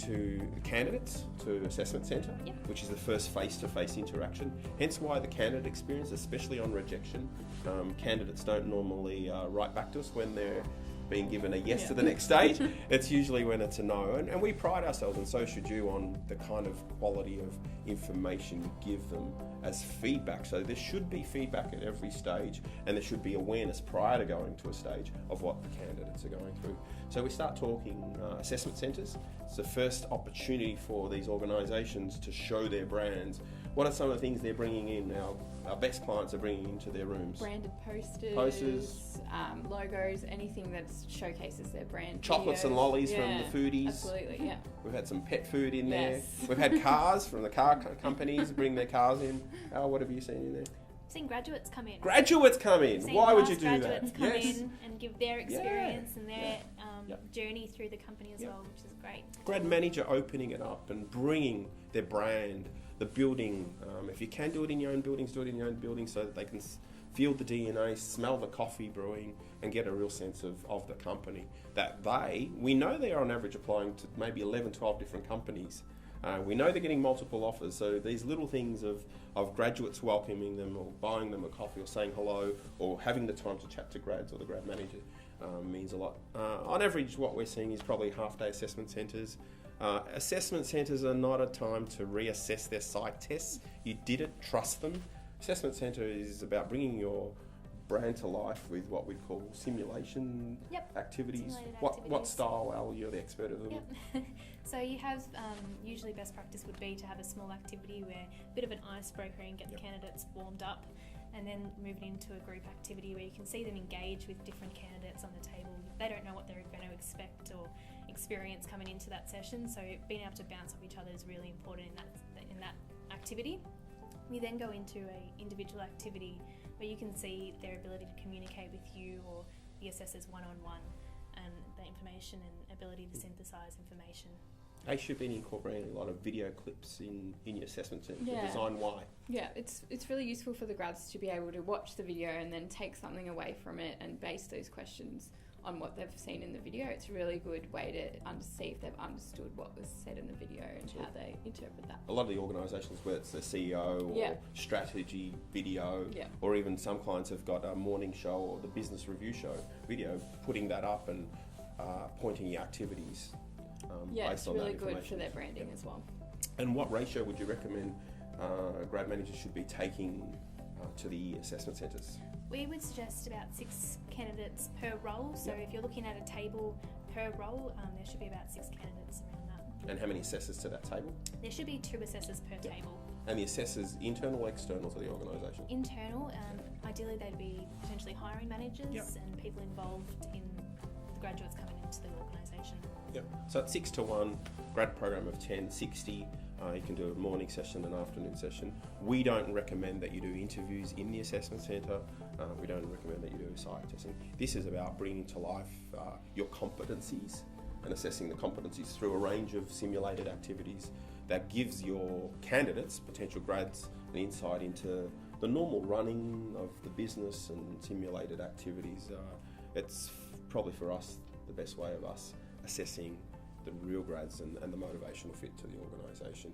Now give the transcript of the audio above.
to candidates to assessment centre, which is the first face-to-face interaction. Hence why the candidate experience, especially on rejection, candidates don't normally write back to us when they're being given a yes to the next stage. It's usually when it's a no, and we pride ourselves, and so should you, on the kind of quality of information you give them as feedback. So there should be feedback at every stage, and there should be awareness prior to going to a stage of what the candidates are going through. So we start talking assessment centres. It's the first opportunity for these organisations to show their brands. What are some of the things they're bringing in? Our best clients are bringing into their rooms. Branded posters, logos, anything that showcases their brand. Chocolates videos. and lollies from the foodies. Absolutely, yeah. We've had some pet food in there. We've had cars from the car companies bring their cars in. What have you seen in there? I've seen graduates come in. Graduates come in. Why would you do that? Graduates come in and give their experience and their journey through the company as well, which is great. Grad manager opening it up and bringing their brand, the building. If you can do it in your own buildings, do it in your own building so that they can feel the DNA, smell the coffee brewing, and get a real sense of the company. We know they are on average applying to maybe 11, 12 different companies. We know they're getting multiple offers, so these little things of graduates welcoming them or buying them a coffee or saying hello or having the time to chat to grads or the grad manager means a lot. On average, what we're seeing is probably half-day assessment centres. Assessment centres are not a time to reassess their psych tests. You did it, trust them. Assessment centre is about bringing your brand to life with what we call simulation activities. What style, Al? You're the expert of them. So you have, usually best practice would be to have a small activity where a bit of an icebreaker and get the candidates warmed up, and then move it into a group activity where you can see them engage with different candidates on the table. They don't know what they're going to expect or experience coming into that session, so being able to bounce off each other is really important in that activity. We then go into an individual activity where you can see their ability to communicate with you or the assessors one-on-one, and the information and ability to synthesise information. They should be incorporating a lot of video clips in your assessment centre to design why. Yeah, it's really useful for the grads to be able to watch the video and then take something away from it and base those questions on what they've seen in the video. It's a really good way to see if they've understood what was said in the video and how they interpret that. A lot of the organisations, whether it's the CEO or strategy video, or even some clients have got a morning show or the business review show video, putting that up and pointing your activities based on that information. It's really good for their branding as well. And what ratio would you recommend grad managers should be taking to the assessment centres? We would suggest about 6 candidates per role. So if you're looking at a table per role, there should be about 6 candidates around that. And how many assessors to that table? There should be 2 assessors per table. And the assessors, internal or external to the organisation? Internal. Ideally, they'd be potentially hiring managers and people involved in the graduates coming into the organisation. So at 6 to 1, grad program of 10, 60. You can do a morning session and afternoon session. We don't recommend that you do interviews in the assessment centre. We don't recommend that you do psych testing. This is about bringing to life your competencies and assessing the competencies through a range of simulated activities that gives your candidates, potential grads, an insight into the normal running of the business and simulated activities. It's probably for us the best way of us assessing the real grads and the motivational fit to the organisation.